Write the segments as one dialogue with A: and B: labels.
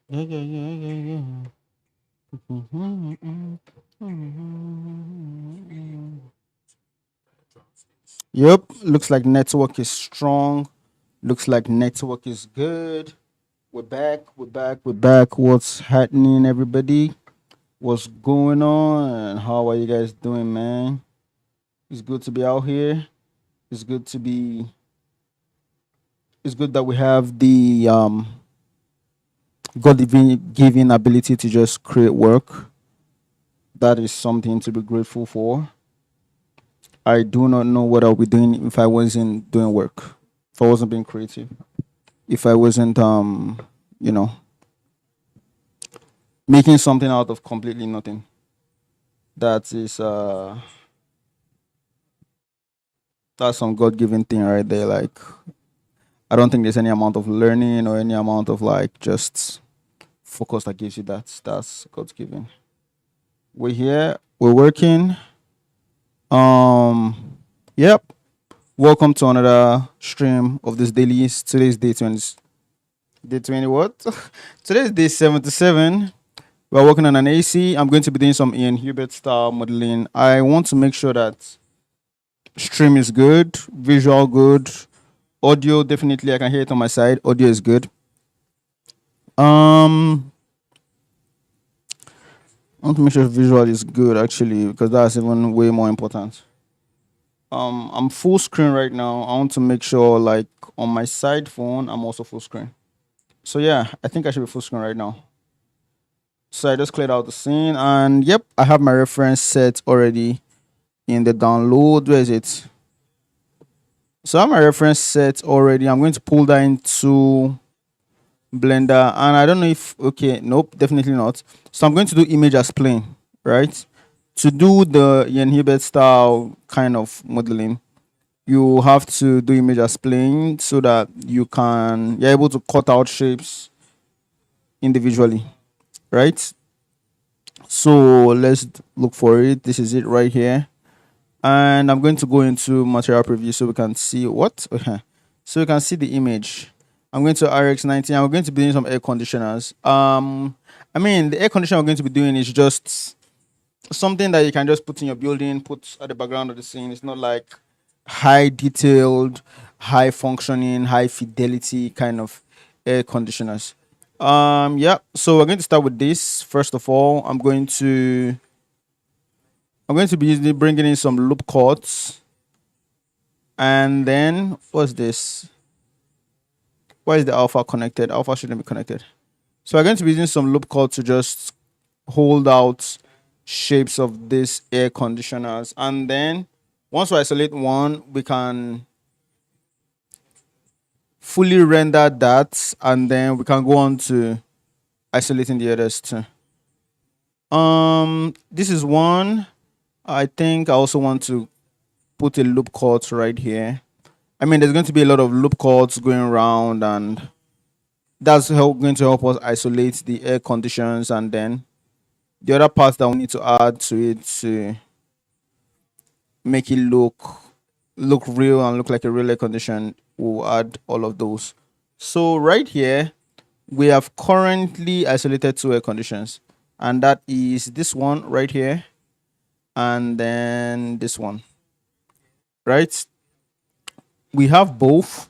A: Yeah, yeah, yeah, yeah, yeah. Yep, looks like network is strong. Looks like network is good. We're back. We're back. We're back. What's happening, everybody? What's going on? And how are you guys doing, man? It's good to be out here. It's good to be. It's good that we have the God given ability to just create work. That is something to be grateful for. I do not know what I'll be doing if I wasn't doing work. If I wasn't being creative. If I wasn't you know, making something out of completely nothing. That is that's some God given thing right there. Like I don't think there's any amount of learning or any amount of like just focus that gives you that. That's God's given. We're here, we're working. Um yep. Welcome to another stream of this daily. Today's day 20 what? Today's day 77. We're working on an AC. I'm going to be doing some Ian Hubert style modeling. I want to make sure that stream is good, visual good, audio definitely I can hear it on my side. Audio is good. Um, I want to make sure visual is good actually because that's even way more important. I'm full screen right now. I want to make sure like on my side phone I'm also full screen. So yeah, I think I should be full screen right now. So I just cleared out the scene and yep, I have my reference set already in the download. Where is it? So I have my reference set already. I'm going to pull that into Blender, and I don't know if okay, nope, definitely not. So I'm going to do image as plane, right? To do the Ian Hibbert style kind of modeling, you have to do image as plane so that you're able to cut out shapes individually, right? So let's look for it. This is it right here. And I'm going to go into material preview so we can see what okay. So we can see the image. I'm going to RX 19. I'm going to be doing some air conditioners. I mean the air conditioner I'm going to be doing is just something that you can just put in your building, put at the background of the scene. It's not like high detailed, high functioning, high fidelity kind of air conditioners. Yeah, so we're going to start with this. First of all, I'm going to be bringing in some loop cuts. And then what's this? Why is the alpha connected? Alpha shouldn't be connected. So we're going to be using some loop code to just hold out shapes of these air conditioners. And then once we isolate one, we can fully render that and then we can go on to isolating the others too. This is one. I think I also want to put a loop cut right here. I mean, there's going to be a lot of loop cuts going around and going to help us isolate the air conditions and then the other parts that we need to add to it to make it look real and look like a real air condition. We'll add all of those. So right here we have currently isolated two air conditions, and that is this one right here and then this one, right? We have both.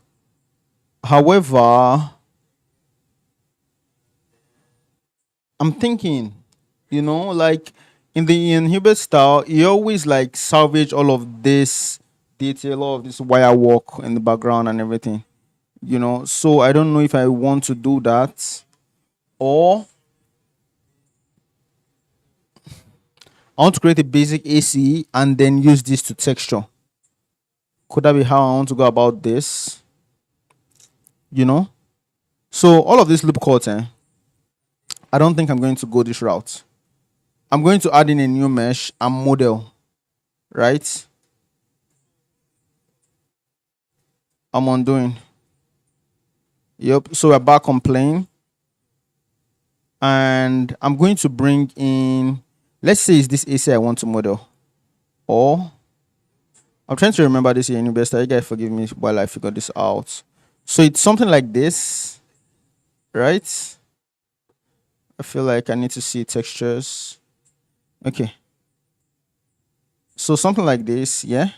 A: However, I'm thinking, like in the Ian Hubert style, he always like salvage all of this detail, all of this wire work in the background and everything. So I don't know if I want to do that or I want to create a basic AC and then use this to texture. Could that be how I want to go about this? So all of this loop cuts, I don't think I'm going to go this route. I'm going to add in a new mesh and model, right? I'm undoing. Yep. So we're back on plane. And I'm going to bring in, let's say it's this AC I want to model. Or I'm trying to remember this here in Investor. You guys forgive me while I figure this out. So it's something like this, right? I feel like I need to see textures. Okay. So something like this, yeah.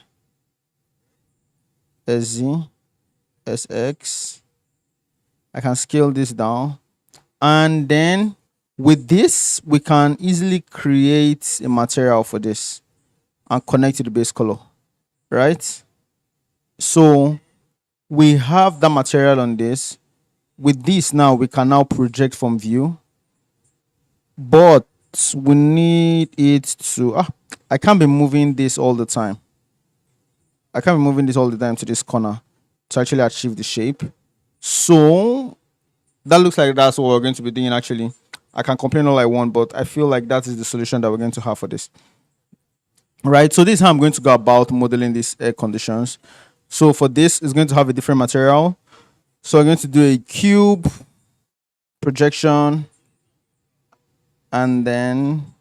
A: SZ, SX. I can scale this down. And then with this, we can easily create a material for this and connect to the base color, right? So we have the material on this. With this now, we can now project from view, but we need it to, I can't be moving this all the time. I can't be moving this all the time to this corner to actually achieve the shape. So that looks like that's what we're going to be doing actually. I can complain all I want, but I feel like that is the solution that we're going to have for this. Right, so this is how I'm going to go about modeling these air conditions. So for this, it's going to have a different material. So I'm going to do a cube projection, and then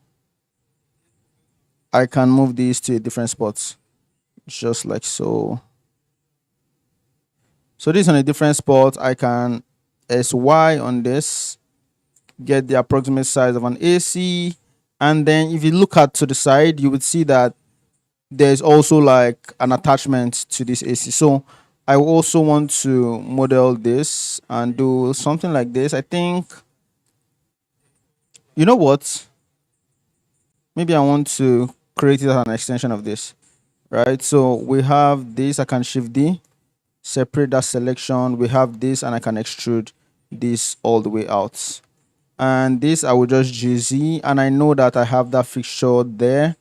A: I can move these to a different spot, just like so. So this on a different spot, I can SY on this, get the approximate size of an AC. And then if you look at to the side, you would see that there's also like an attachment to this AC. So I also want to model this and do something like this. I think, you know what? Maybe I want to create it as an extension of this, right? So we have this, I can shift D, separate that selection. We have this, and I can extrude this all the way out. And this, I will just GZ, and I know that I have that fixture there.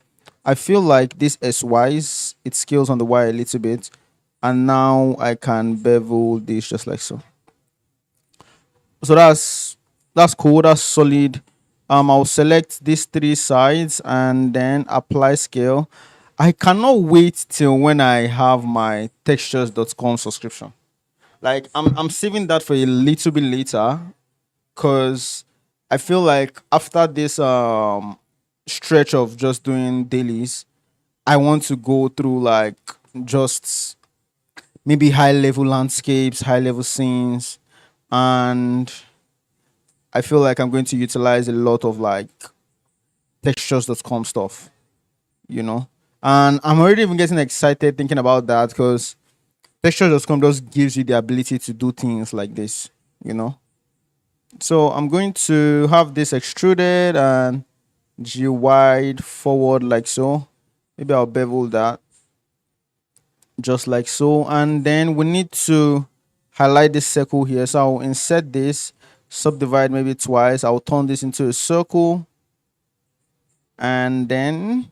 A: I feel like this SYs, it scales on the Y a little bit. And now I can bevel this just like so. So that's cool, that's solid. I'll select these three sides and then apply scale. I cannot wait till when I have my textures.com subscription. Like I'm saving that for a little bit later, because I feel like after this stretch of just doing dailies, I want to go through like just maybe high level landscapes, high level scenes, and I feel like I'm going to utilize a lot of like textures.com stuff, you know. And I'm already even getting excited thinking about that, because textures.com just gives you the ability to do things like this, you know. So I'm going to have this extruded and G wide forward like so. Maybe I'll bevel that just like so. And then we need to highlight this circle here. So I'll insert this, subdivide maybe twice. I'll turn this into a circle. And then,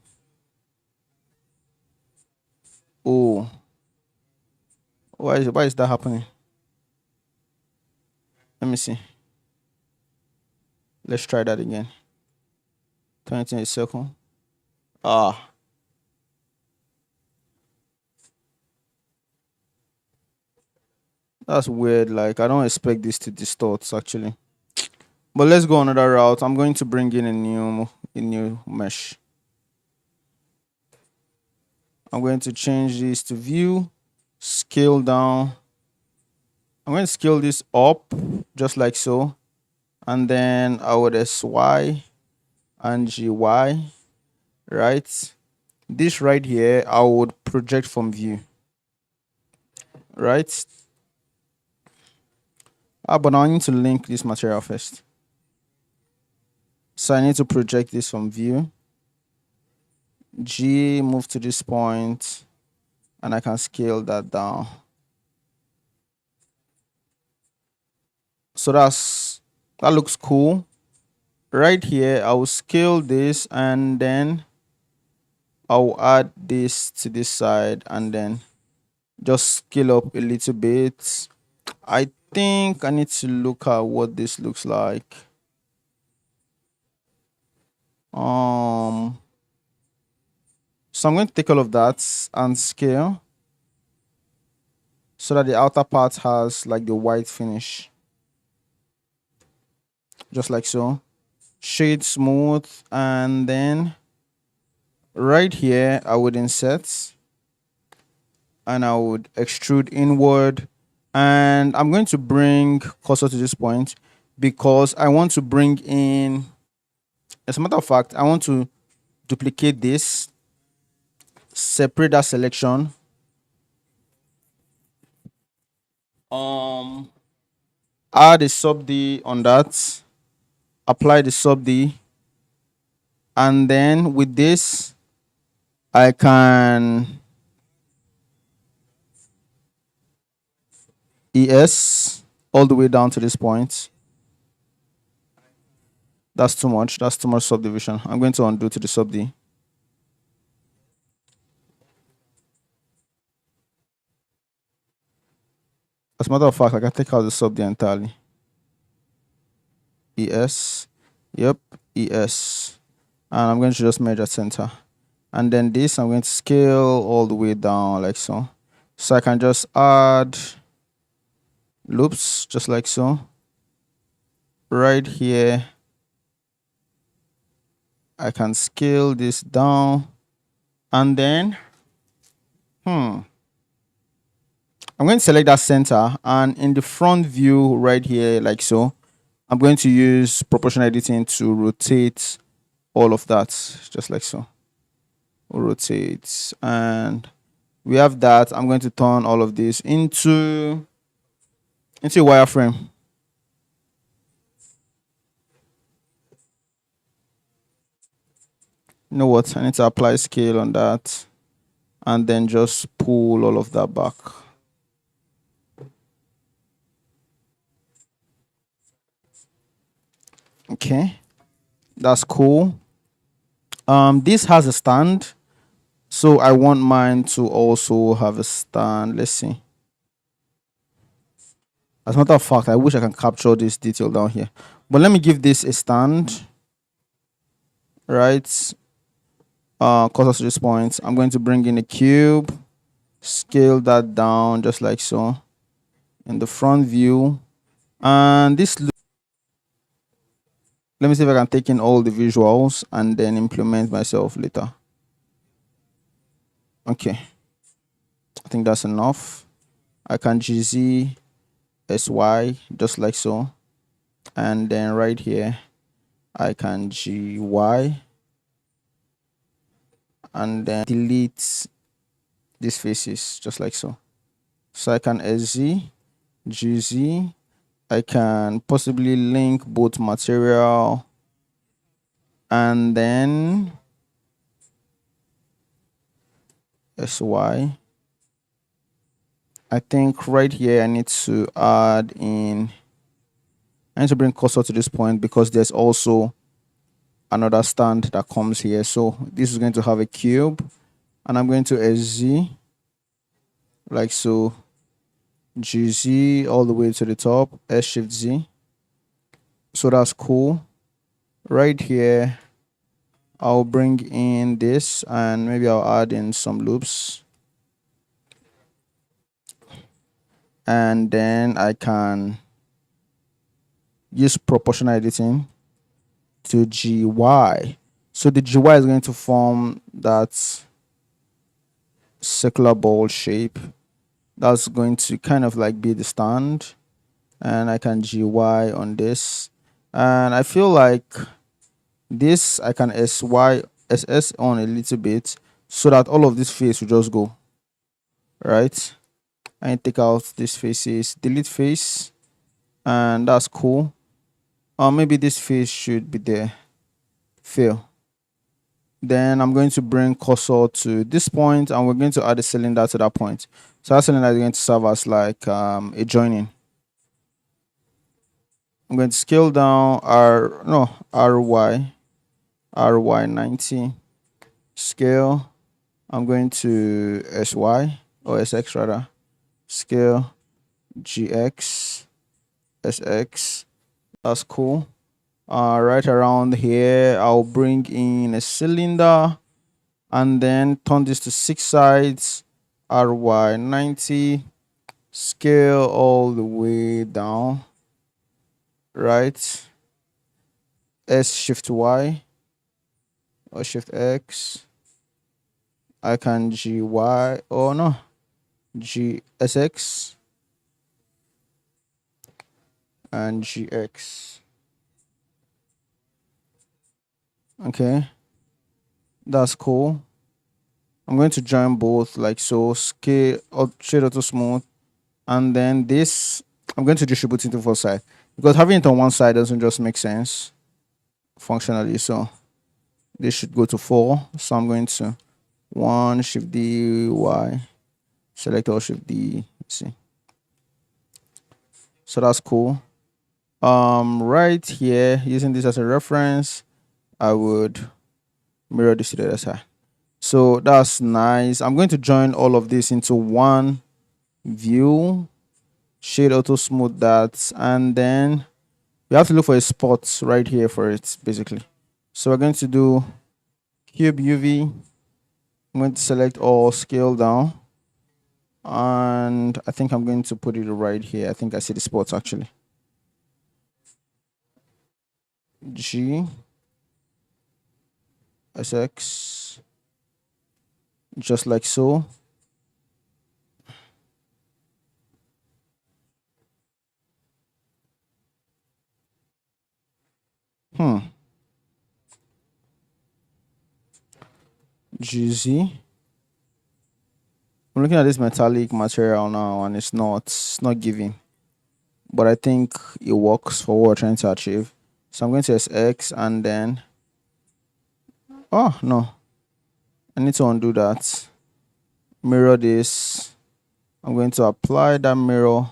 A: oh, why is that happening? Let me see. Let's try that again. Turn it into a circle. That's weird. Like, I don't expect this to distort actually. But let's go another route. I'm going to bring in a new mesh. I'm going to change this to view, scale down. I'm going to scale this up just like so. And then I would SY and GY, right? This right here, I would project from view, right? But I need to link this material first. So I need to project this from view. G, move to this point, and I can scale that down. So that looks cool. Right here, I will scale this, and then I'll add this to this side, and then just scale up a little bit. I think I need to look at what this looks like. So I'm going to take all of that and scale so that the outer part has like the white finish. Just like so. Shade smooth, and then right here I would insert and I would extrude inward, and I'm going to bring cursor to this point. because I want to bring in, as a matter of fact, I want to duplicate this, separate that selection, um add a sub D on that, apply the sub D, and then with this I can ES all the way down to this point. That's too much. That's too much subdivision. I'm going to undo to the sub D. As a matter of fact, I can take out the sub D entirely. ES. Yep. ES. And I'm going to just merge at center. And then this, I'm going to scale all the way down like so. So I can just add loops just like so. Right here, I can scale this down. And then, I'm going to select that center, and in the front view right here, like so, I'm going to use proportional editing to rotate all of that, just like so. Rotate, and we have that. I'm going to turn all of this into a wireframe. You know what? I need to apply scale on that, and then just pull all of that back. Okay, that's cool. This has a stand, so I want mine to also have a stand. Let's see. As a matter of fact, I wish I can capture this detail down here, but let me give this a stand. Right, cursor to this point. I'm going to bring in a cube, scale that down just like so in the front view, and this. Let me see if I can take in all the visuals and then implement myself later. Okay, I think that's enough. I can GZ SY just like so, and then right here I can GY, and then delete these faces just like so. So I can SZ, GZ, I can possibly link both material and then SY. I think right here I need to add in, I need to bring cursor to this point because there's also another stand that comes here. So this is going to have a cube, and I'm going to SZ like so, GZ all the way to the top, S shift Z. So that's cool. Right here, I'll bring in this, and maybe I'll add in some loops. And then I can use proportional editing to GY. So the GY is going to form that circular ball shape. That's going to kind of like be the stand. And I can GY on this. And I feel like this I can SS on a little bit so that all of this face will just go. Right? I take out these faces, delete face, and that's cool. Or maybe this face should be there. Fail. Then I'm going to bring cursor to this point, and we're going to add a cylinder to that point. So that cylinder is going to serve as like a joining. I'm going to scale down RY 90 scale. I'm going to SY or SX rather, scale GX SX. That's cool. Right around here, I'll bring in a cylinder and then turn this to 6 sides, RY 90, scale all the way down, right? S shift Y or shift X. I can GY, oh no, GSX. and GX. Okay, that's cool. I'm going to join both like so, scale or shade auto smooth, and then this I'm going to distribute into 4 sides because having it on one side doesn't just make sense functionally. So this should go to 4. So I'm going to 1 shift D Y, select all shift D. See, so that's cool. Right here, using this as a reference, I would mirror this to the other side. So that's nice. I'm going to join all of this into one view, shade auto smooth that, and then we have to look for a spot right here for it basically. So we're going to do cube UV. I'm going to select all, scale down, and I think I'm going to put it right here. I think I see the spots actually. G SX, just like so. GZ. I'm looking at this metallic material now and it's not giving. But I think it works for what we're trying to achieve. So I'm going to SX and then oh no. I need to undo that. Mirror this. I'm going to apply that mirror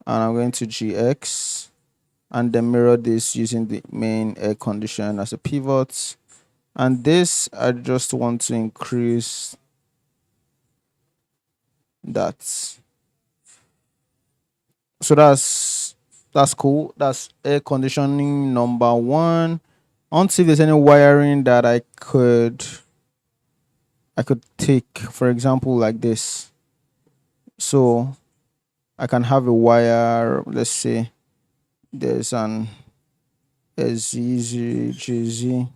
A: and I'm going to GX and then mirror this using the main air condition as a pivot. And this I just want to increase that. So that's cool. That's air conditioning number 1. I want to see if there's any wiring that I could take, for example, like this. So I can have a wire, let's say there's an SZGZ.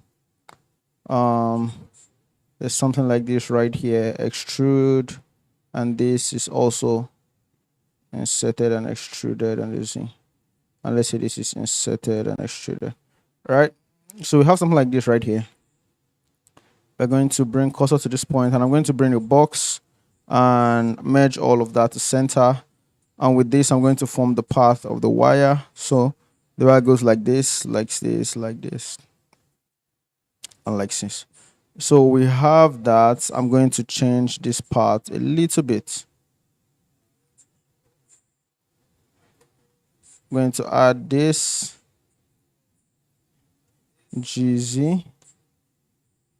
A: There's something like this right here, extrude, and this is also inserted and extruded, and this thing. And let's say this is inserted and extruded. Right? So we have something like this right here. We're going to bring cursor to this point, and I'm going to bring a box and merge all of that to center. And with this, I'm going to form the path of the wire. So the wire goes like this, like this, like this, and like this. So we have that. I'm going to change this part a little bit. I'm going to add this GZ.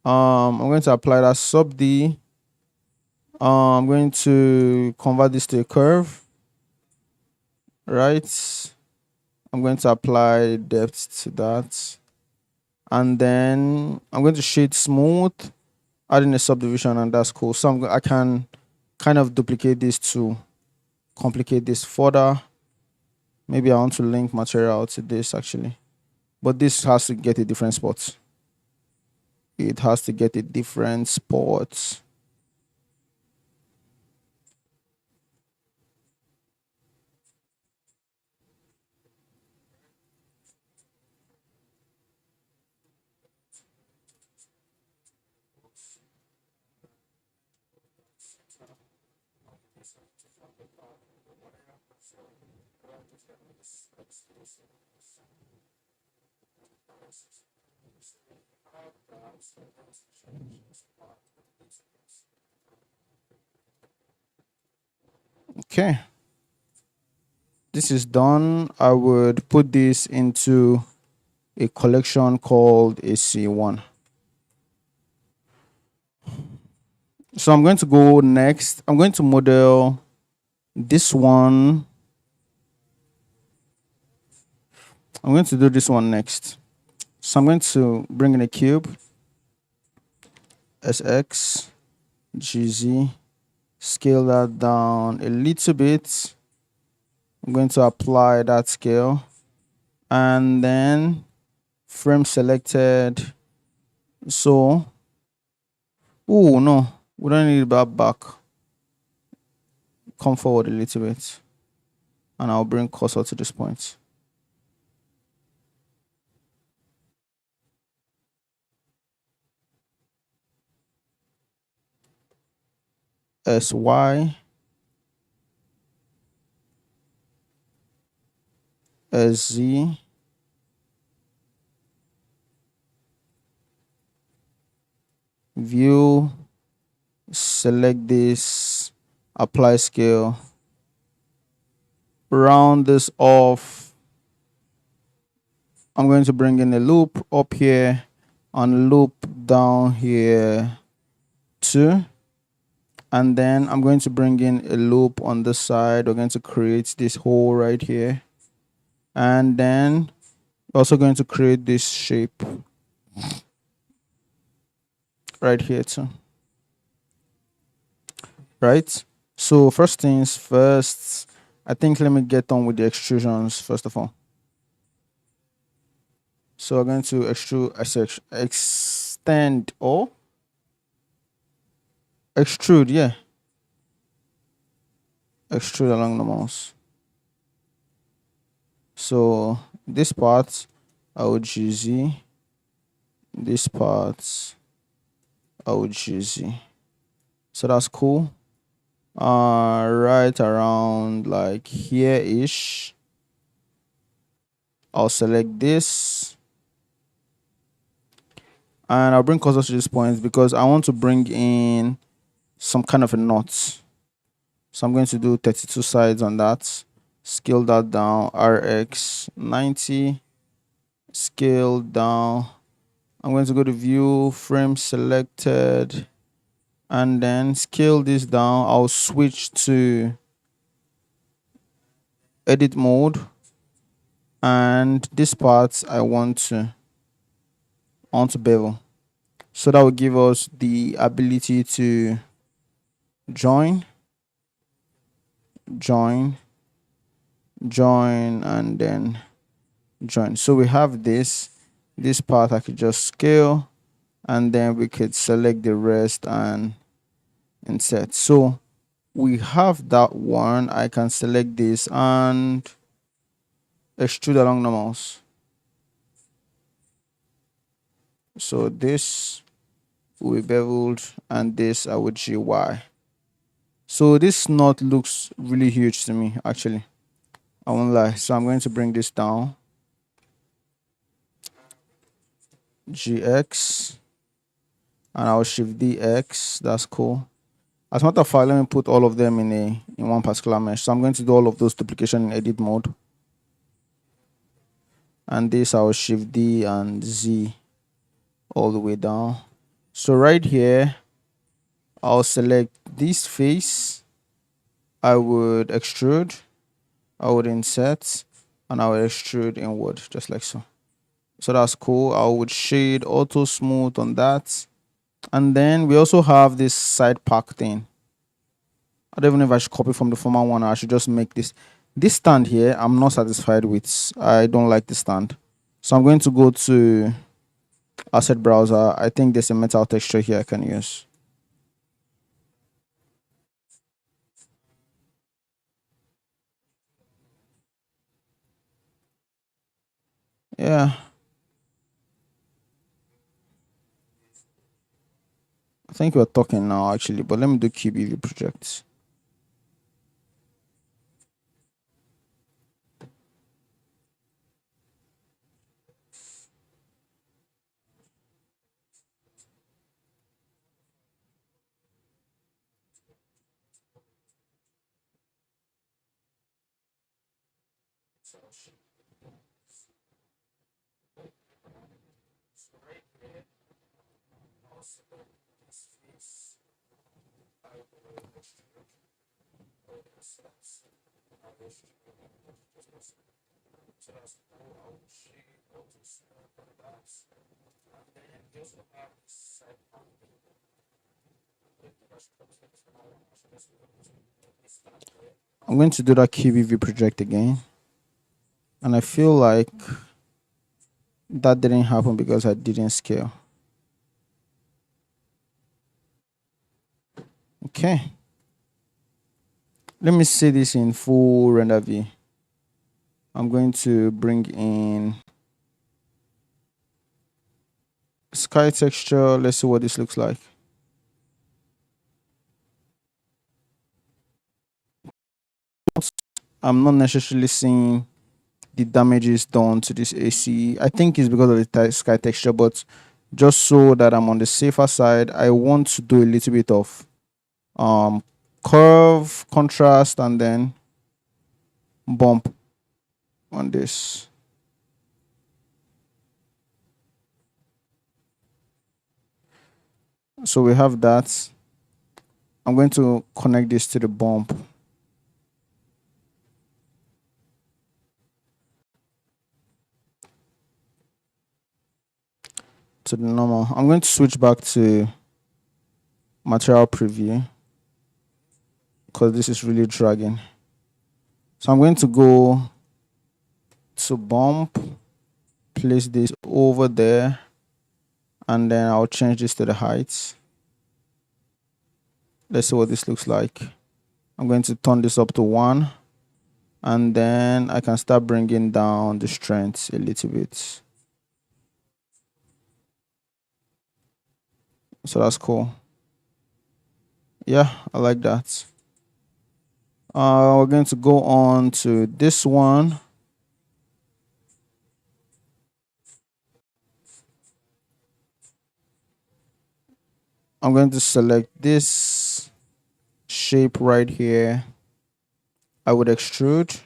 A: I'm going to apply that sub D. I'm going to convert this to a curve. Right. I'm going to apply depth to that. And then I'm going to shade smooth, adding a subdivision, and that's cool. So I can kind of duplicate this to complicate this further. Maybe I want to link material to this actually. But this has to get a different spot. It has to get a different spot. Okay. This is done. I would put this into a collection called AC1. So I'm going to go next. I'm going to model this one. I'm going to do this one next. So I'm going to bring in a cube, SX, GZ, scale that down a little bit. I'm going to apply that scale and then frame selected. So, oh no, we don't need that back. Come forward a little bit and I'll bring cursor to this point. SY, SZ, view, select this, apply scale, round this off. I'm going to bring in a loop up here and loop down here too. And then I'm going to bring in a loop on this side. We're going to create this hole right here. And then also going to create this shape right here too. Right? So first things first, I think let me get on with the extrusions first of all. So I'm going to extend or extrude, yeah. Extrude along the mouse. So this part I would choose Z. This part I would choose Z. So that's cool. Right around like here ish. I'll select this and I'll bring cursor to this point because I want to bring in some kind of a knot. So I'm going to do 32 sides on that. Scale that down, RX 90. Scale down. I'm going to go to view, frame selected, and then scale this down. I'll switch to edit mode. And this part I want to bevel. So that will give us the ability to join, join, join, and then join. So we have this part I could just scale, and then we could select the rest and insert. So we have that one. I can select this and extrude along the mouse. So this will be beveled and this I would GY. So this knot looks really huge to me actually. I won't lie. So I'm going to bring this down. GX and I'll shift DX. That's cool. As a matter of fact, let me put all of them in one particular mesh. So I'm going to do all of those duplication in edit mode. And this I'll shift D and Z all the way down. So right here, I'll select this face. I would extrude, I would insert, and I would extrude inward, just like so. So that's cool. I would shade auto smooth on that. And then we also have this side pack thing. I don't even know if I should copy from the former one or I should just make this. This stand here, I'm not satisfied with. I don't like the stand. So I'm going to go to asset browser. I think there's a metal texture here I can use. Yeah, I think we're talking now actually, but let me do QBV projects. I'm going to do that QBV project again. And I feel like that didn't happen because I didn't scale. Okay. Let me see this in full render view. I'm going to bring in sky texture. Let's see what this looks like. I'm not necessarily seeing the damages done to this AC. I think it's because of the sky texture, but just so that I'm on the safer side, I want to do a little bit of um curve, contrast, and then bump on this. So we have that. I'm going to connect this to the bump. To the normal. I'm going to switch back to material preview because this is really dragging. So I'm going to go to bump, place this over there, and then I'll change this to the height. Let's see what this looks like. I'm going to turn this up to 1, and then I can start bringing down the strength a little bit. So that's cool. Yeah, I like that. We're going to go on to this one. I'm going to select this shape right here. I would extrude,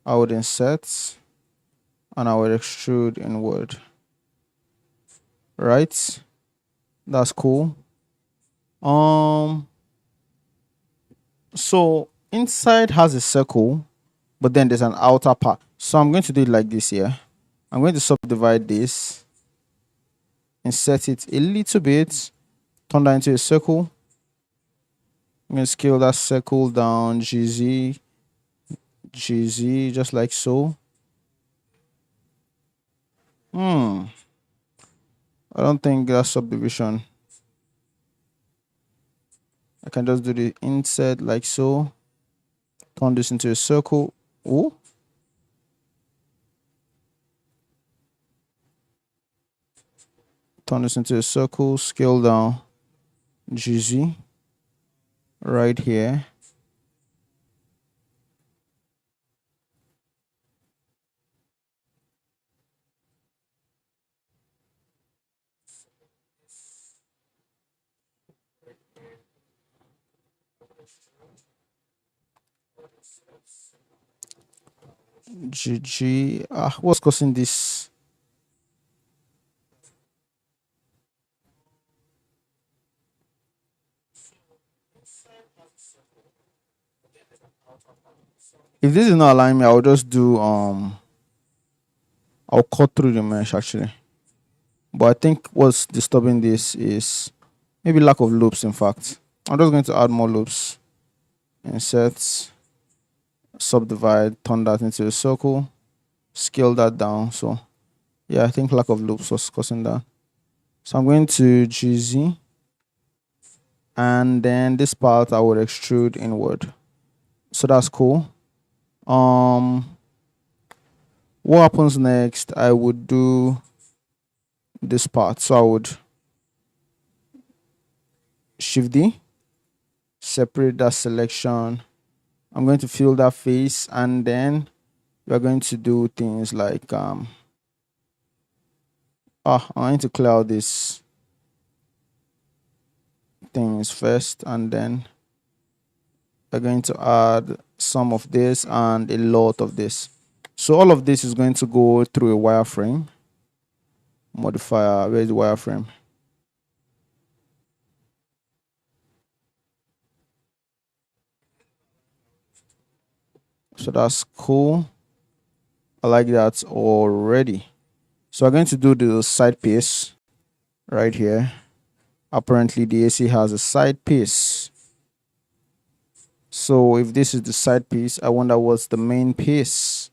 A: I would insert, and I would extrude inward. Right? That's cool. So inside has a circle, but then there's an outer part. So I'm going to do it like this here. I'm going to subdivide this, insert it a little bit, turn that into a circle. I'm going to scale that circle down, GZ, GZ, just like so. I don't think that's subdivision. I can just do the insert like so. Turn this into a circle. Oh. Turn this into a circle, scale down, GZ, right here. GG. What's causing this? If this is not allowing me, I'll just do I'll cut through the mesh actually. But I think what's disturbing this is maybe lack of loops. In fact, I'm just going to add more loops. Insert, subdivide, turn that into a circle, scale that down. So yeah, I think lack of loops was causing that. So I'm going to GZ, and then this part I would extrude inward. So that's cool. What happens next? I would do this part. So I would Shift D, separate that selection. I'm going to fill that face, and then we're going to do things like I'm going to clear out these things first, and then we're going to add some of this and a lot of this. So all of this is going to go through a wireframe modifier. Where's the wireframe? So that's cool. I like that already. So I'm going to do the side piece right here. Apparently the AC has a side piece. So if this is the side piece, I wonder what's the main piece.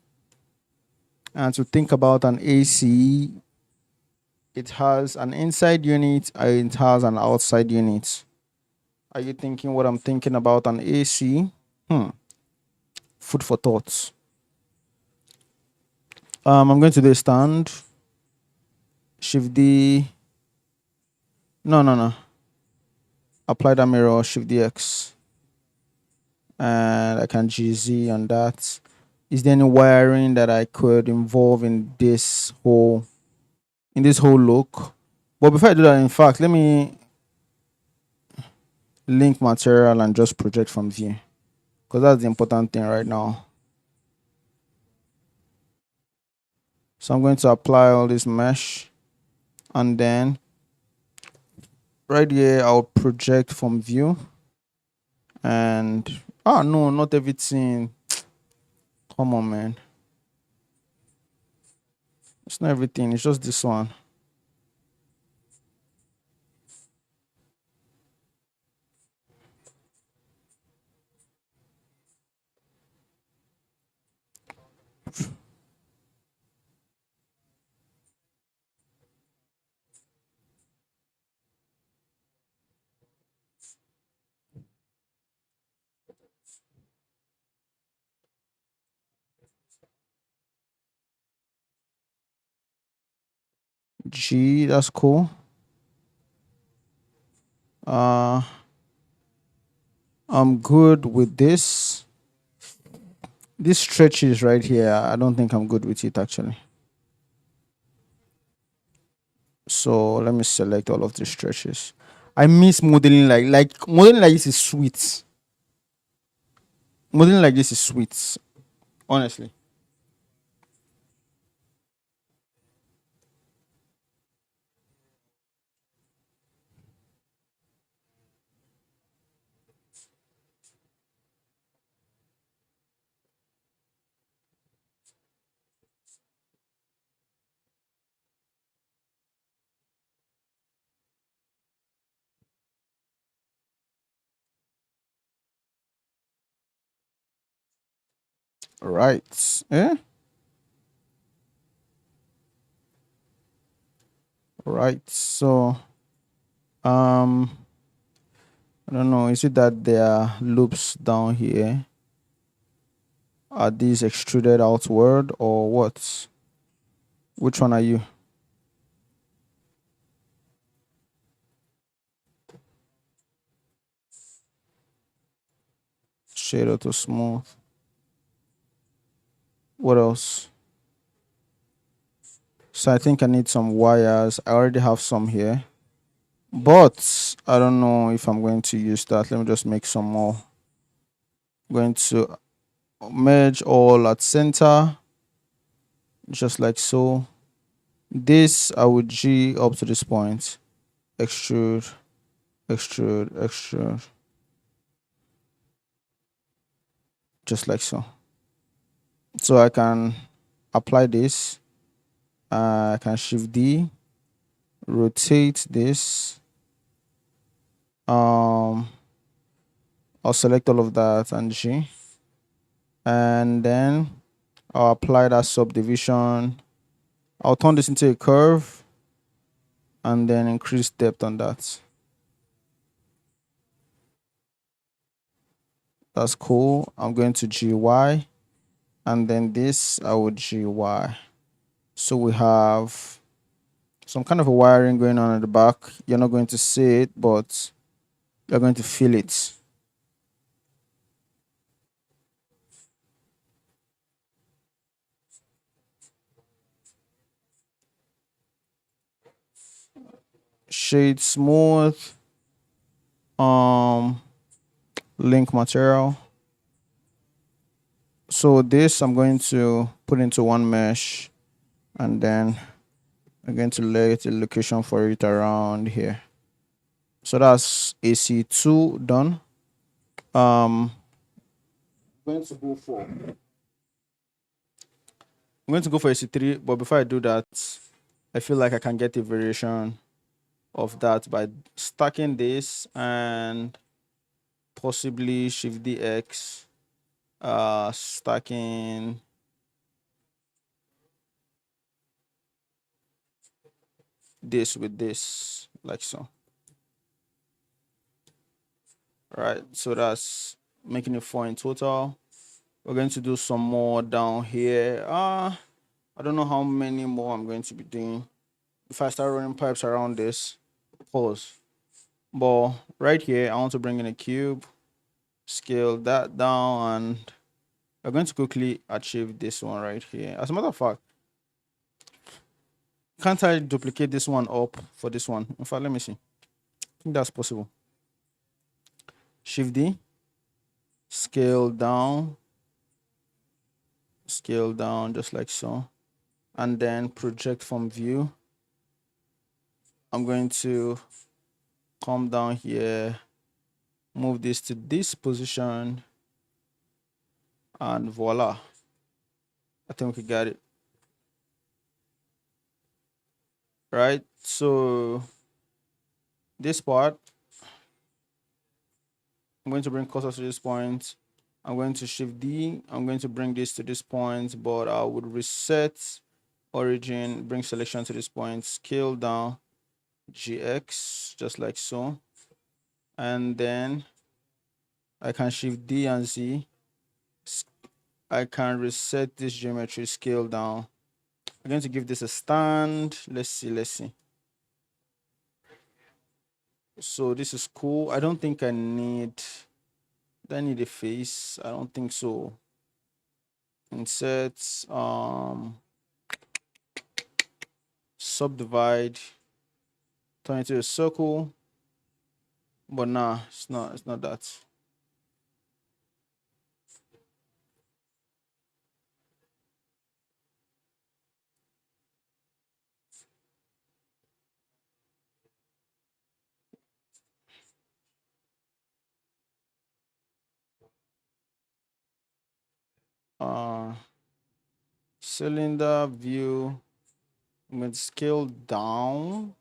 A: And to think about an AC, it has an inside unit and it has an outside unit. Are you thinking what I'm thinking about an AC? Food for thoughts. I'm going to do a stand. Shift D. No. Apply that mirror, Shift DX. and I can GZ on that. Is there any wiring that I could involve in this whole look? But before I do that, in fact, let me link material and just project from view, because that's the important thing right now. So I'm going to apply all this mesh, and then right here I'll project from view. And no, not everything. Come on, man. It's not everything, it's just this one. G, that's cool. uh I'm good with this. This stretches right here, I don't think I'm good with it actually. So let me select all of the stretches. I miss modeling like modeling like this is sweet. Modeling like this is sweet, honestly. Right. Yeah. Right. So um I don't know. Is it that there are loops down here? Are these extruded outward or what? Which one are you? Shader to smooth. What else? So I think I need some wires. I already have some here. But I don't know if I'm going to use that. Let me just make some more. I'm going to merge all at center, just like so. This I would G up to this point. Extrude, extrude, extrude. Just like so. So I can apply this. I can shift D, rotate this. I'll select all of that and G. And then I'll apply that subdivision. I'll turn this into a curve and then increase depth on that. That's cool. I'm going to GY, and then this I would GY. So we have some kind of a wiring going on at the back. You're not going to see it, but you're going to feel it. Shade smooth. Um, link material. So this I'm going to put into one mesh, and then I'm going to lay a location for it around here. So that's AC2 done. I'm going to go for I'm going to go for AC3, but before I do that, I feel like I can get a variation of that by stacking this and possibly shift DX, stacking this with this, like so. Right, so that's making it 4 in total. We're going to do some more down here. I don't know how many more I'm going to be doing. If I start running pipes around this, pause. But right here, I want to bring in a cube. scale that down, and we're going to quickly achieve this one right here. As a matter of fact, can't I duplicate this one up for this one? In fact, let me see. I think that's possible. Shift D, scale down, just like so, and then project from view. I'm going to come down here, move this to this position, and voila. I think we got it. Right? So this part, I'm going to bring cursor to this point. I'm going to shift D. I'm going to bring this to this point, but I would reset origin, bring selection to this point, scale down GX, just like so. And then I can shift D and Z. I can reset this geometry, scale down. I'm going to give this a stand. Let's see. So this is cool. I don't think I need, do I need a face? I don't think so. Insert, subdivide, turn it into a circle. But nah, it's not that. Uh Cylinder view. I'm going to scale down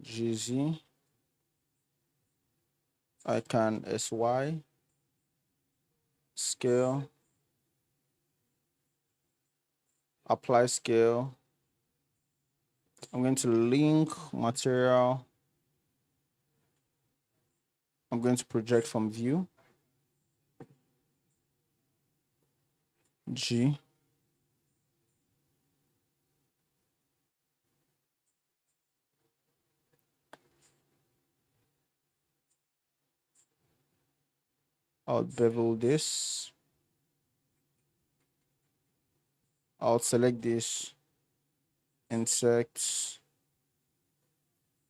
A: GZ. I can SY, scale, apply scale. I'm going to link material. I'm going to project from view. G. I'll bevel this. I'll select this, insect,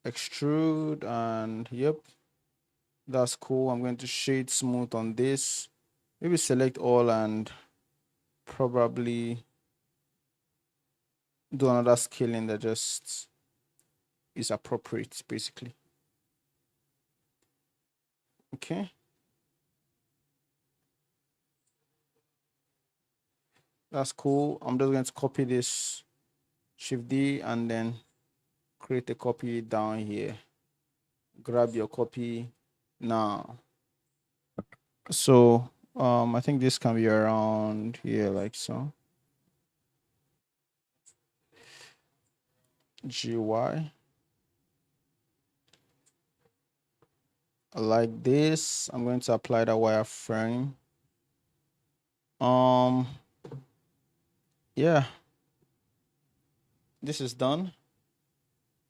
A: extrude, and yep, that's cool. I'm going to shade smooth on this. Maybe select all and probably do another scaling that just is appropriate, basically. Okay. That's cool. I'm just going to copy this, Shift D, and then create a copy down here. Grab your copy now. So I think this can be around here like so. GY. Like this. I'm going to apply the wireframe. Yeah. This is done.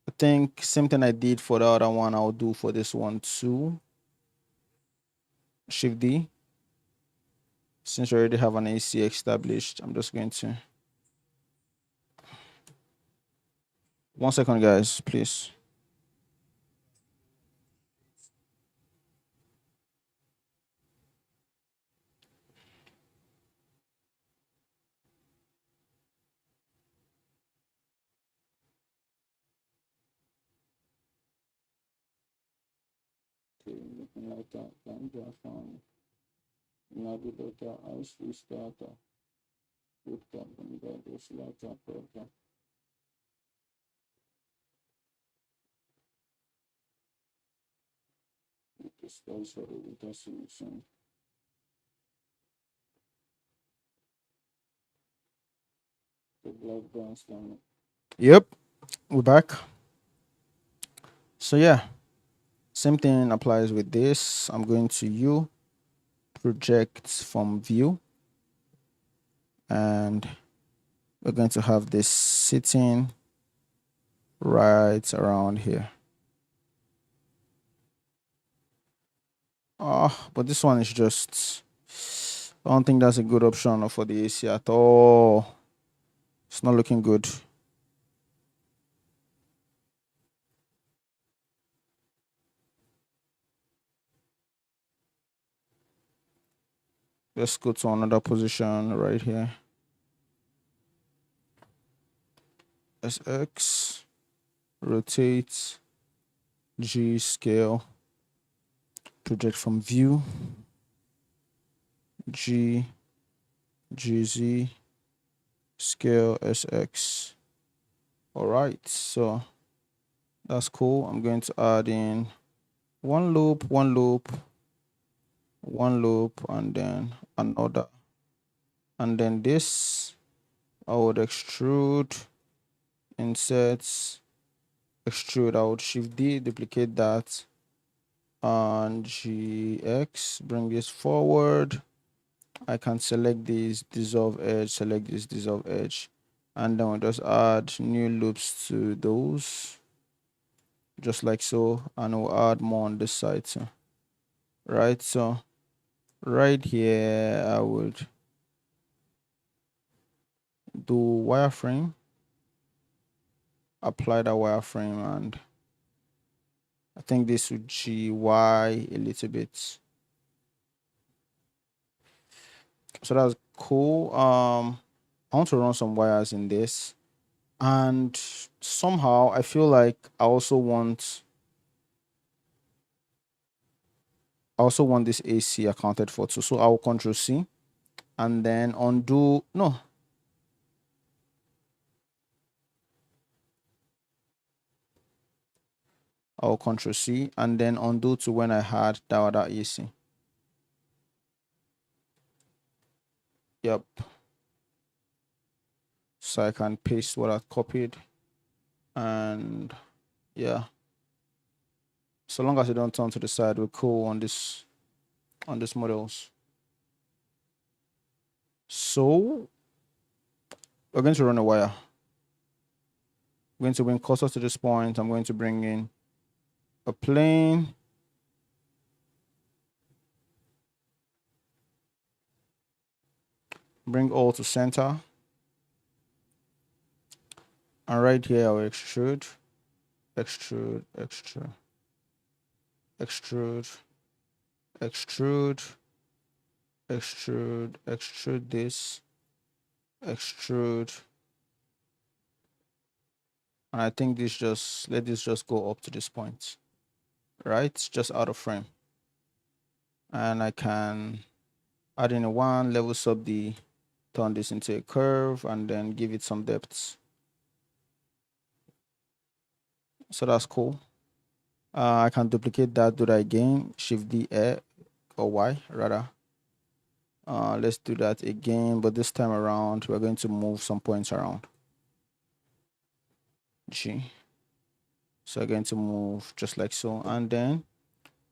A: I think same thing I did for the other one, I'll do for this one too. Shift D. Since we already have an AC established, I'm just going to. 1 second, guys, please. Okay, looking like that. Ganja from Nagidota, Ice Starter. Put that on the slaughter program. This guys for the winter solution. The black bounce down. Yep, we're back. So yeah, same thing applies with this. I'm going to U, project from view, and we're going to have this sitting right around here. But this one is just, I don't think that's a good option for the AC at all. It's not looking good. Let's go to another position right here. SX, rotate, G, scale, project from view, G, GZ, scale, SX. All right, so that's cool. I'm going to add in one loop, one loop, one loop, and then another. And then this, I would extrude, insert, extrude. I would shift D, duplicate that, and GX, bring this forward. I can select this dissolve edge, select this dissolve edge, and then we'll just add new loops to those, just like so, and we'll add more on this side too. Right, so right here I would do wireframe, apply that wireframe, and I think this would GY a little bit. So that's cool. I want to run some wires in this, and somehow I feel like I also want this AC accounted for too. So I'll Control C and then undo. No, I'll Control C and then undo to when I had that other AC. Yep. So I can paste what I copied, and yeah. So long as it don't turn to the side, we're cool on this models. So we're going to run a wire. I'm going to bring cursor to this point. I'm going to bring in a plane. Bring all to center. And right here, I'll extrude, extrude, extrude, extrude, extrude, extrude, extrude this, extrude. And I think let this just go up to this point, right? Just out of frame. And I can add in a one, level sub D, turn this into a curve, and then give it some depth. So that's cool. I can duplicate that, do that again, Shift D, or Y rather. Let's do that again, but this time around, we're going to move some points around. G. So we're going to move just like so, and then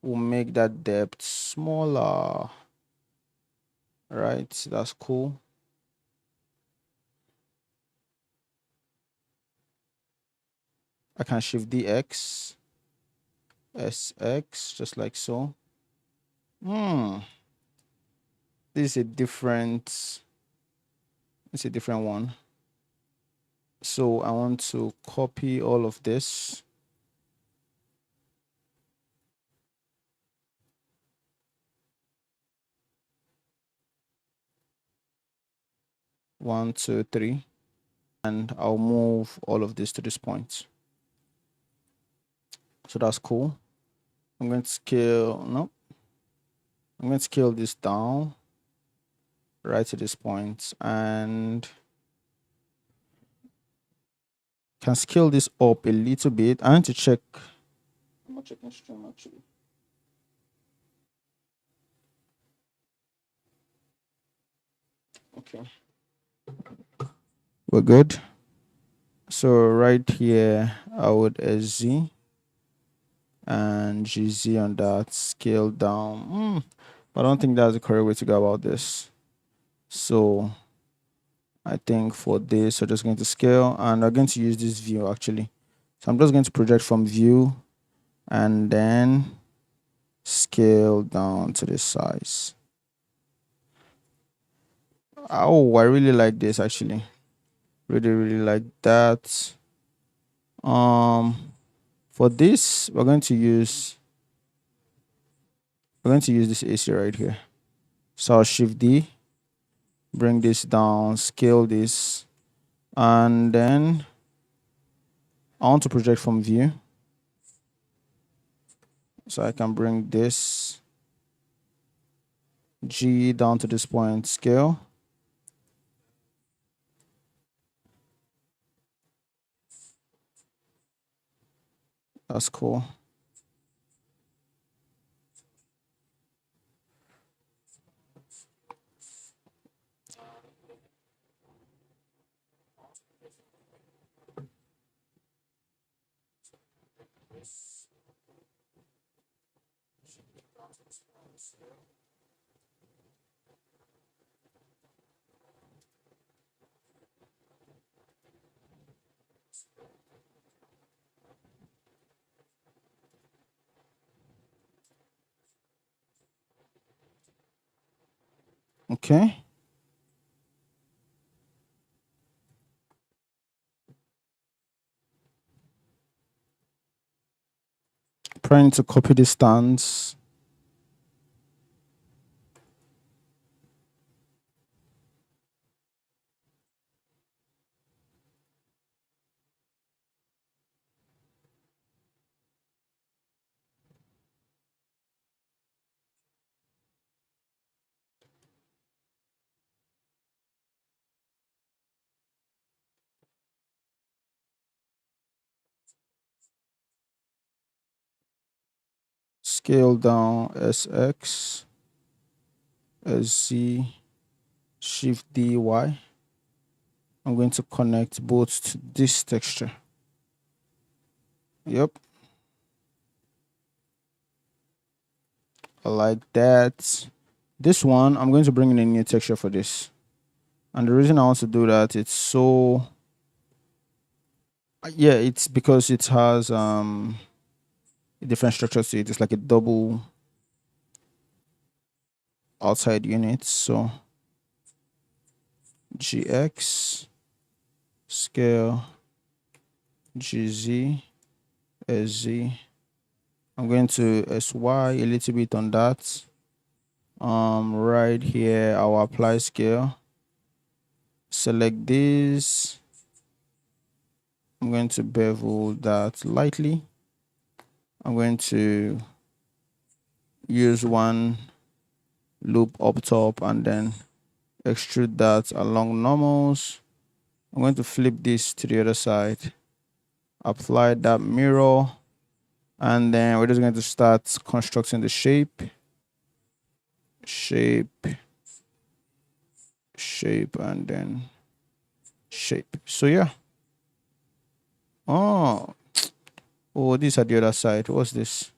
A: we'll make that depth smaller. Right, that's cool. I can Shift DX, SX, just like so. This is it's a different one. So I want to copy all of this. One, two, three. And I'll move all of this to this point. So that's cool. I'm going to scale, no. I'm going to scale this down right to this point, and can scale this up a little bit. I need to check. I'm not checking stream actually. Okay. We're good. So right here, I would SZ and GZ on that, scale down. I don't think that's the correct way to go about this. So I think for this, we're just going to scale, and we're going to use this view actually. So I'm just going to project from view, and then scale down to this size. Oh, I really like this actually. Really like that. Um, for this, we're going to use this AC right here. So I'll shift D, bring this down, scale this, and then I want to project from view. So I can bring this G down to this point, scale. That's cool. Okay. Trying to copy the stance. Scale down SX, SZ, Shift D, Y. I'm going to connect both to this texture. Yep. I like that. This one, I'm going to bring in a new texture for this. And the reason I want to do that, it's so yeah, it's because it has a different structure to it. It's like a double outside unit. So GX, scale, GZ, SZ. I'm going to SY a little bit on that. Right here, I'll apply scale. Select this. I'm going to bevel that lightly. I'm going to use one loop up top and then extrude that along normals. I'm going to flip this to the other side, apply that mirror, and then we're just going to start constructing the shape, shape, shape, and then shape. So yeah. Oh, oh, this at the other side. What's this?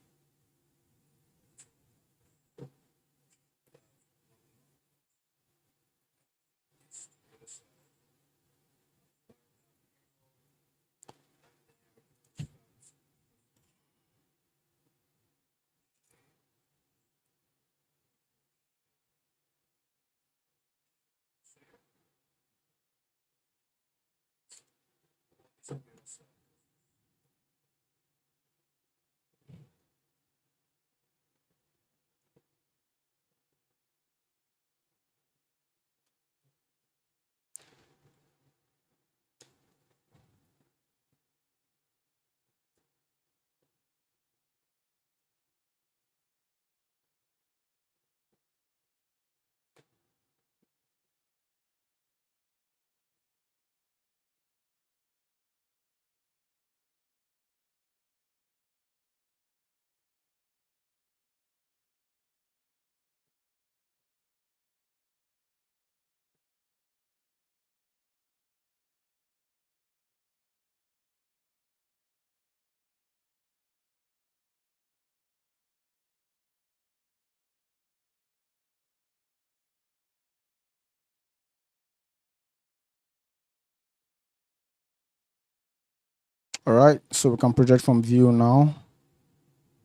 A: All right, so we can project from view now,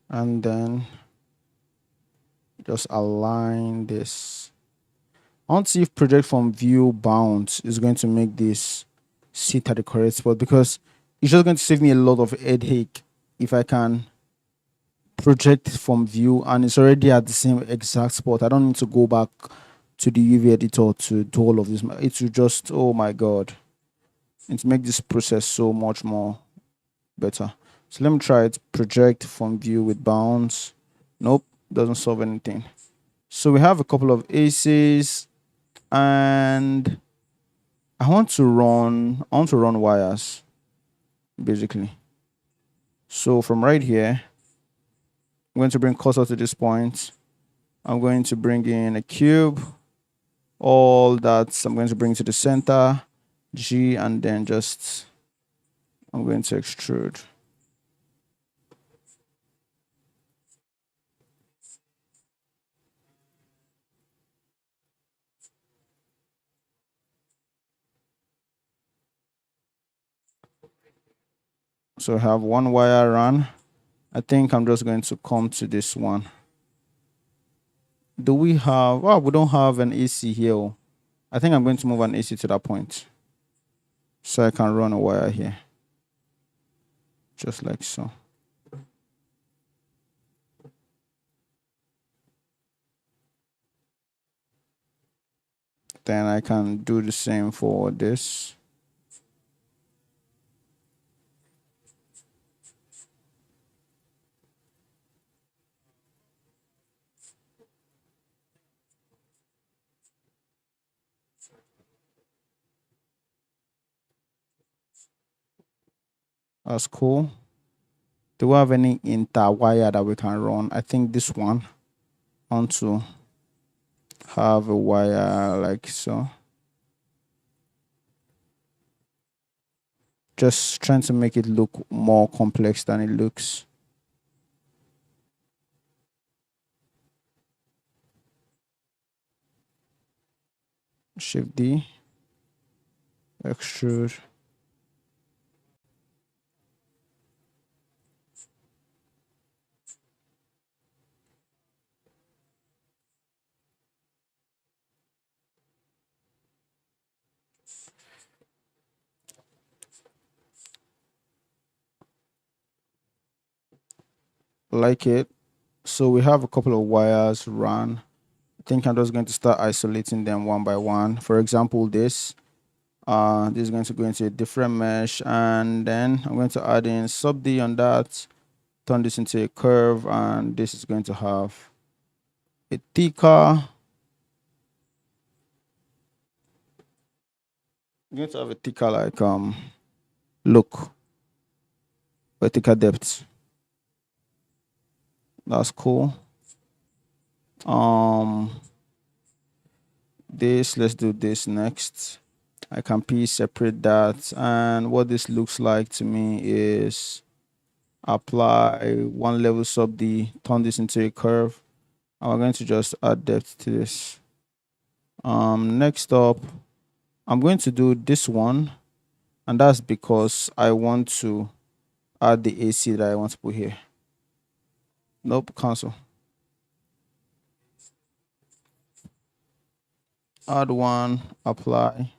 A: and then Just align this. I want to see if project from view bounds is going to make this sit at the correct spot, because it's just going to save me a lot of headache if I can project from view and it's already at the same exact spot. I don't need to go back to the UV editor to do all of this. It will just, oh my god, it make this process so much more better. So let me try it. Project from view with bounds. Nope, doesn't solve anything. So we have a couple of aces, and I want to run wires basically. So from right here, I'm going to bring cursor to this point. I'm going to bring in a cube. All that I'm going to bring to the center, G, and then just I'm going to extrude. So I have one wire run. I think I'm just going to come to this one. Do we have, oh, we don't have an AC here. Oh. I think I'm going to move an AC to that point, so I can run a wire here. Just like so. Then I can do the same for this. That's cool. Do we have any inter wire that we can run? I think this one. I want to have a wire like so. Just trying to make it look more complex than it looks. Shift D, extrude. Like it. So we have a couple of wires run. I think I'm just going to start isolating them one by one. For example, this is going to go into a different mesh, and then I'm going to add in sub D on that, turn this into a curve, and this is going to have a thicker. I'm going to have a thicker like look, a thicker depth. That's cool. This, let's do this next. I can piece separate that, and what this looks like to me is apply one level sub D, turn this into a curve, and we're going to just add depth to this. Next up, I'm going to do this one, and that's because I want to add the AC that I want to put here. Nope, cancel. Add one, apply,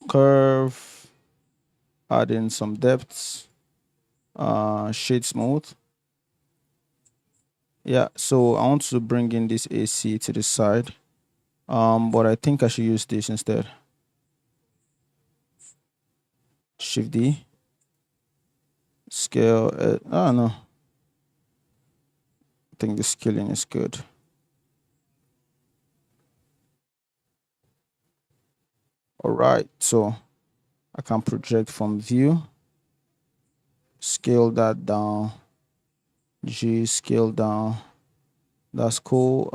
A: curve, add in some depths, shade smooth. Yeah, so I want to bring in this AC to the side, but I think I should use this instead. Shift D, scale, I don't know. I think the scaling is good. All right, so I can project from view, scale that down, G, scale down. That's cool.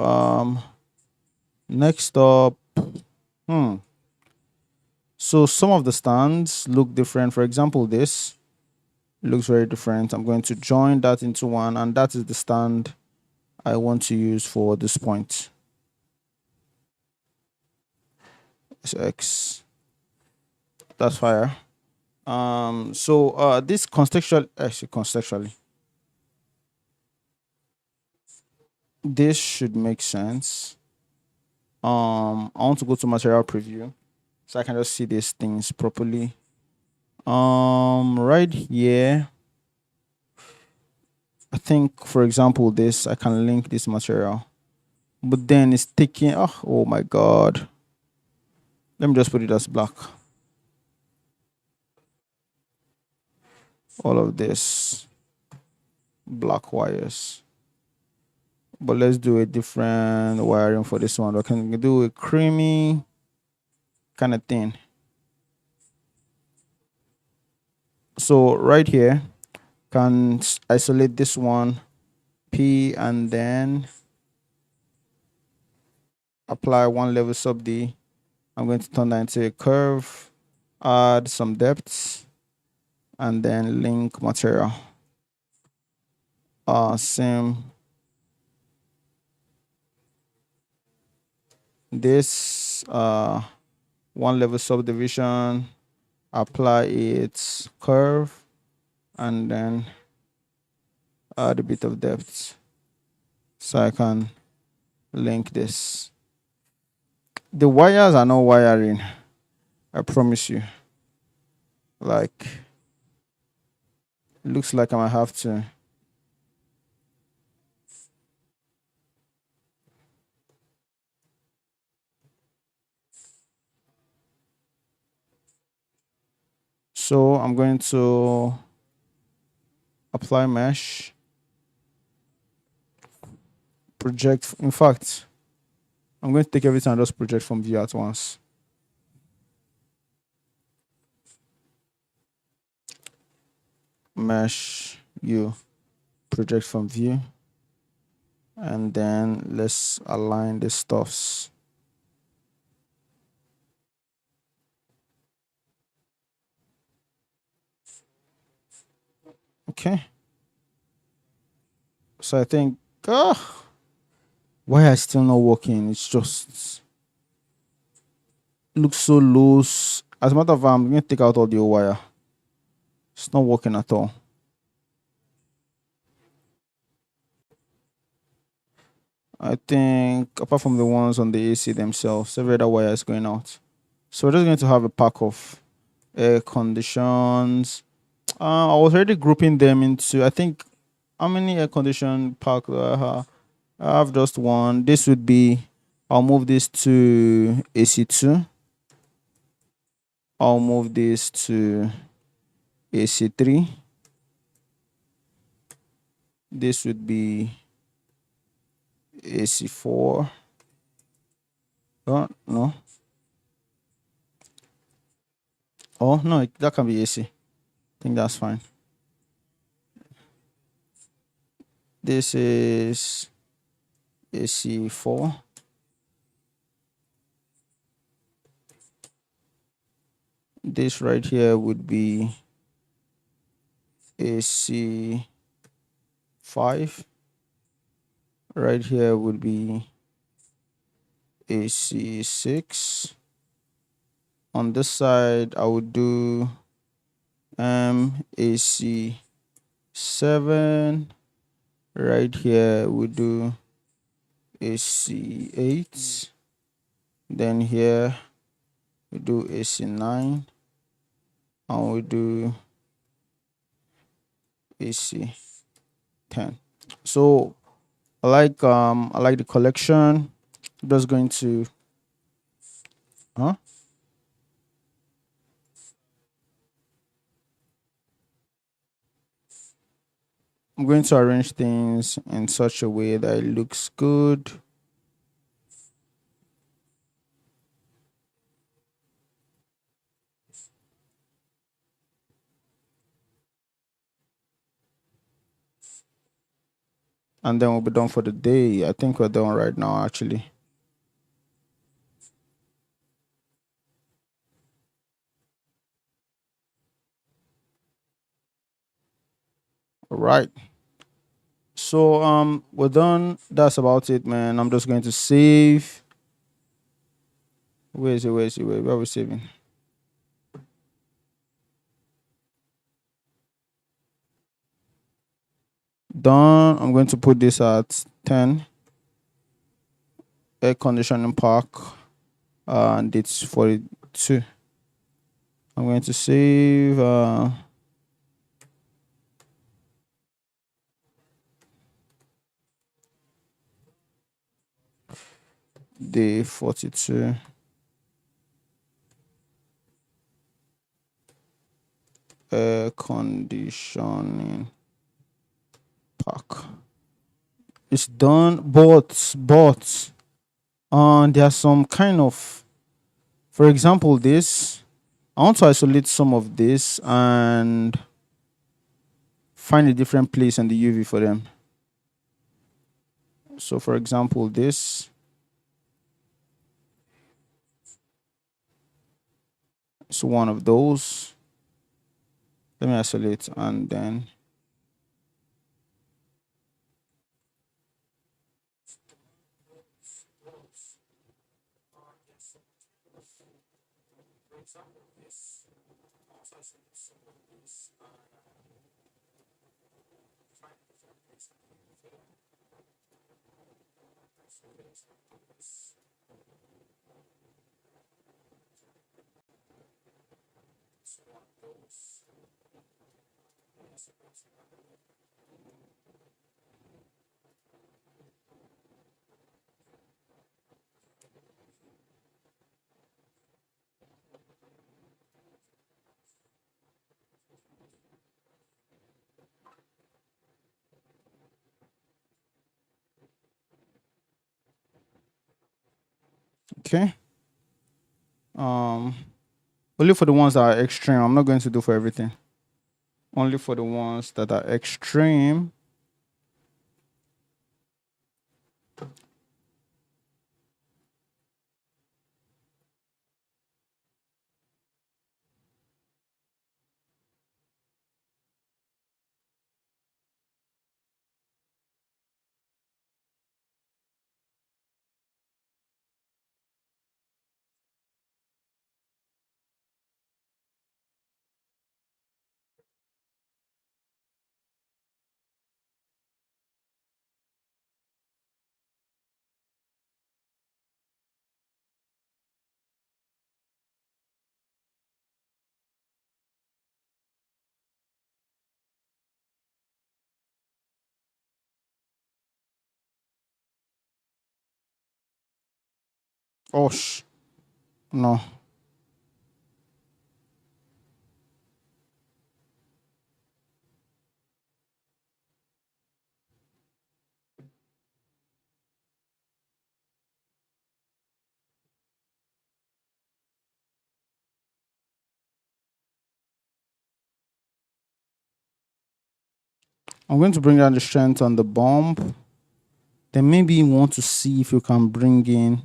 A: Next up, so some of the stands look different. For example, this looks very different. I'm going to join that into one, and that is the stand I want to use for this point. It's X. That's fire. So this contextually, actually contextually, This should make sense. I want to go to material preview so I can just see these things properly. Right here, I think, for example, this I can link this material, but then it's taking. Oh my god! Let me just put it as black. All of this black wires. But let's do a different wiring for this one. I can do a creamy kind of thing. So right here, can isolate this one, P, and then apply one level sub D. I'm going to turn that into a curve, add some depths, and then link material. Same. This one level subdivision, apply its curve, and then add a bit of depth so I can link this. The wires are not wiring, I promise you. Like, it looks like I might have to. So I'm going to apply mesh, project. In fact, I'm going to take everything and just project from view at once. Mesh, you project from view, and then let's align the stuffs. Okay. So I think, why is still not working? It's just looks so loose. As a matter of fact, I'm going to take out all the wire. It's not working at all. I think apart from the ones on the AC themselves, every other wire is going out. So we're just going to have a pack of air conditions. I was already grouping them into, I think, how many air condition pack do I have? I have just one. This would be, I'll move this to AC2. I'll move this to AC3. This would be AC4. Oh, no. Oh, no, that can be AC. I think that's fine. This is AC4. This right here would be AC5. Right here would be AC6. On this side, I would do AC7. Right here, we do AC8. Then here, we do AC9. And we do AC10. So I like the collection. I'm just going to I'm going to arrange things in such a way that it looks good. And then we'll be done for the day. I think we're done right now, actually. All right. So we're done. That's about it, man. I'm just going to save. Where is it? Where are we saving? Done. I'm going to put this at 10. air conditioning park, and it's 42. I'm going to save day 42 air conditioning park. It's done, but there's some kind of, for example, this. I want to isolate some of this and find a different place in the UV for them. So, for example, this is one of those. Let me isolate and then okay. Um, only for the ones that are extreme. I'm not going to do for everything. Only for the ones that are extreme. Oh, no. I'm going to bring down the strength on the bomb. Then maybe you want to see if you can bring in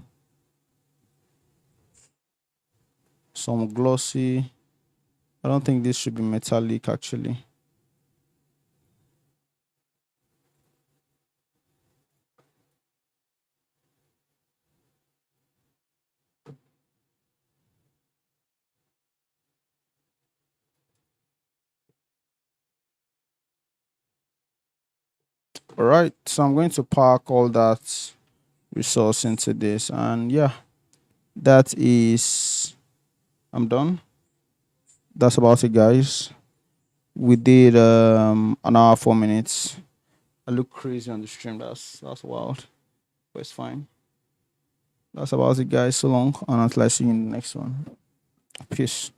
A: some glossy. I don't think this should be metallic actually. All right, so I'm going to pack all that resource into this, and yeah, that is, I'm done. That's about it, guys. We did an hour 4 minutes. I look crazy on the stream. That's wild, but it's fine. That's about it, guys. So long, and until I see you in the next one. Peace.